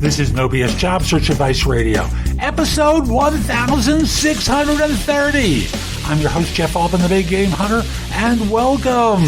This is No BS Job Search Advice Radio, episode 1630. I'm your host, Jeff Altman, the Big Game Hunter, and welcome.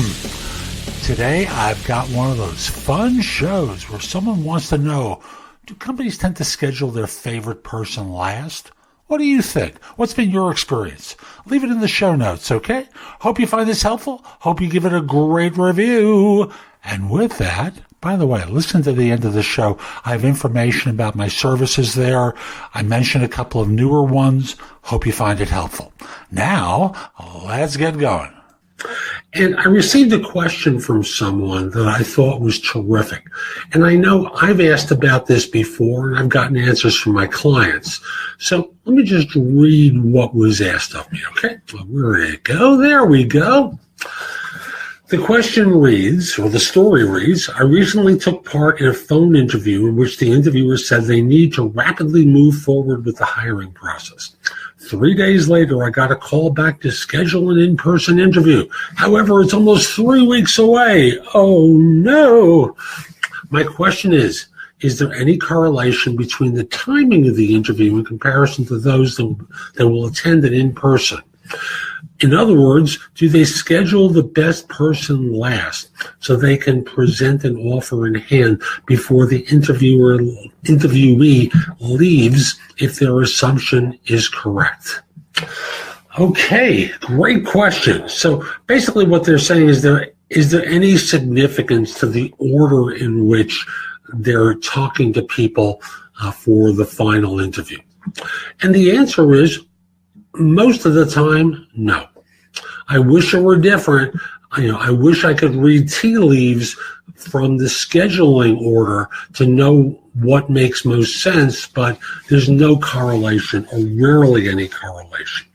Today, I've got one of those fun shows where someone wants to know, do companies tend to schedule their favorite person last? What do you think? What's been your experience? Leave it in the show notes, okay? Hope you find this helpful. Hope you give it a great review. And with that, by the way, listen to the end of the show. I have information about my services there. I mentioned a couple of newer ones. Hope you find it helpful. Now, let's get going. And I received a question from someone that I thought was terrific. And I know I've asked about this before, and I've gotten answers from my clients. So let me just read what was asked of me, okay? Well, where did it go? There we go. The question reads, or the story reads, I recently took part in a phone interview in which the interviewer said they need to rapidly move forward with the hiring process. 3 days later, I got a call back to schedule an in-person interview. However, it's almost 3 weeks away. Oh, no. My question is there any correlation between the timing of the interview in comparison to those that will attend it in person? In other words, do they schedule the best person last so they can present an offer in hand before the interviewee leaves if their assumption is correct? Okay, great question. So basically what they're saying is there any significance to the order in which they're talking to people for the final interview? And the answer is, most of the time, no. I wish it were different. I wish I could read tea leaves from the scheduling order to know what makes most sense, but there's no correlation, or rarely any correlation.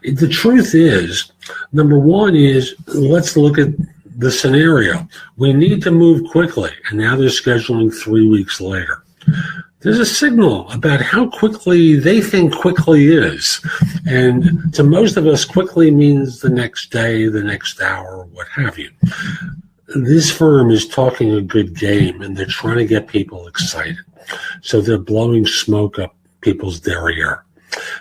The truth is, number one is, let's look at the scenario. We need to move quickly, and now they're scheduling 3 weeks later. There's a signal about how quickly they think quickly is. And to most of us, quickly means the next day, the next hour, what have you. This firm is talking a good game, and they're trying to get people excited. So they're blowing smoke up people's derriere.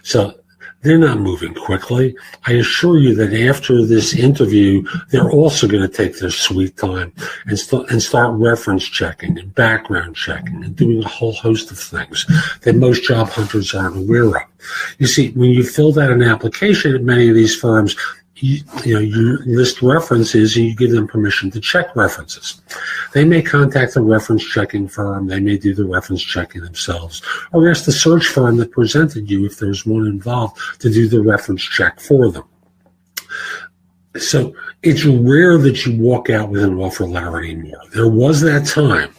So they're not moving quickly. I assure you that after this interview, they're also going to take their sweet time and start reference checking and background checking and doing a whole host of things that most job hunters aren't aware of. You see, when you filled out an application at many of these firms, you list references and you give them permission to check references. They may contact a reference checking firm. They may do the reference checking themselves, or ask the search firm that presented you, if there's one involved, to do the reference check for them. So it's rare that you walk out with an offer letter anymore. There was that time,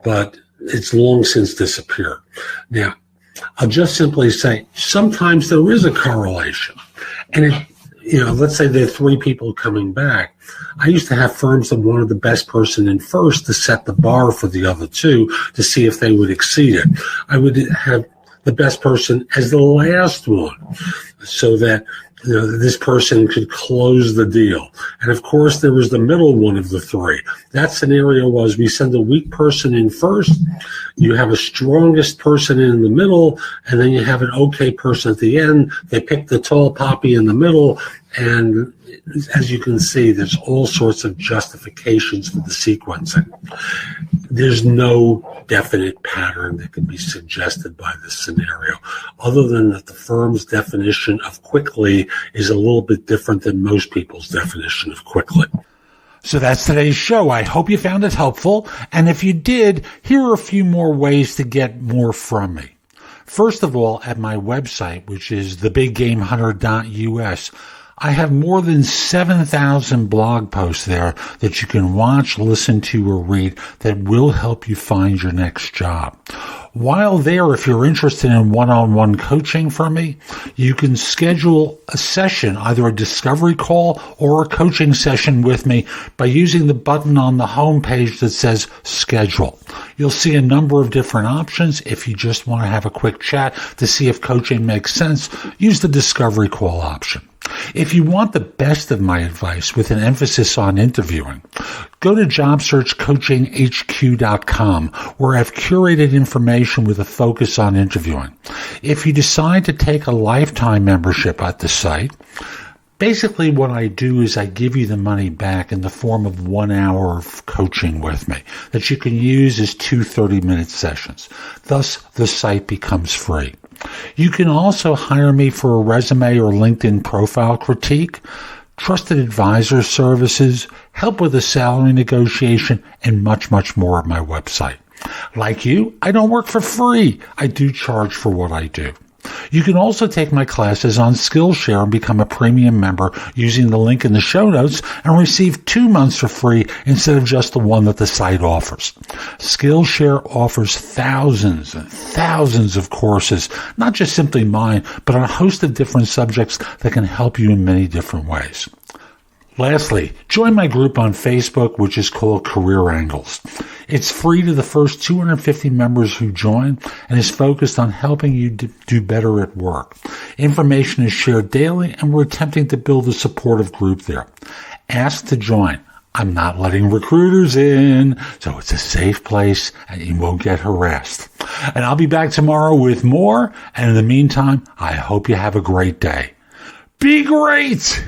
but it's long since disappeared. Now, I'll just simply say sometimes there is a correlation, and let's say there are 3 people coming back. I used to have firms that wanted the best person in first to set the bar for the other 2 to see if they would exceed it. I would have the best person as the last one so that this person could close the deal. And of course, there was the middle one of the 3. That scenario was we send a weak person in first, you have a strongest person in the middle, and then you have an okay person at the end. They pick the tall poppy in the middle, and as you can see, there's all sorts of justifications for the sequencing. There's no definite pattern that can be suggested by this scenario, other than that the firm's definition of quickly is a little bit different than most people's definition of quickly. So that's today's show. I hope you found it helpful. And if you did, here are a few more ways to get more from me. First of all, at my website, which is thebiggamehunter.us, I have more than 7,000 blog posts there that you can watch, listen to, or read that will help you find your next job. While there, if you're interested in one-on-one coaching from me, you can schedule a session, either a discovery call or a coaching session with me by using the button on the home page that says schedule. You'll see a number of different options. If you just want to have a quick chat to see if coaching makes sense, use the discovery call option. If you want the best of my advice with an emphasis on interviewing, go to jobsearchcoachinghq.com, where I've curated information with a focus on interviewing. If you decide to take a lifetime membership at the site, basically what I do is I give you the money back in the form of 1 hour of coaching with me that you can use as 2 30-minute sessions. Thus, the site becomes free. You can also hire me for a resume or LinkedIn profile critique, trusted advisor services, help with a salary negotiation, and much, much more at my website. Like you, I don't work for free. I do charge for what I do. You can also take my classes on Skillshare and become a premium member using the link in the show notes and receive 2 months for free instead of just the one that the site offers. Skillshare offers thousands and thousands of courses, not just simply mine, but on a host of different subjects that can help you in many different ways. Lastly, join my group on Facebook, which is called Career Angles. It's free to the first 250 members who join and is focused on helping you do better at work. Information is shared daily, and we're attempting to build a supportive group there. Ask to join. I'm not letting recruiters in, so it's a safe place and you won't get harassed. And I'll be back tomorrow with more, and in the meantime, I hope you have a great day. Be great!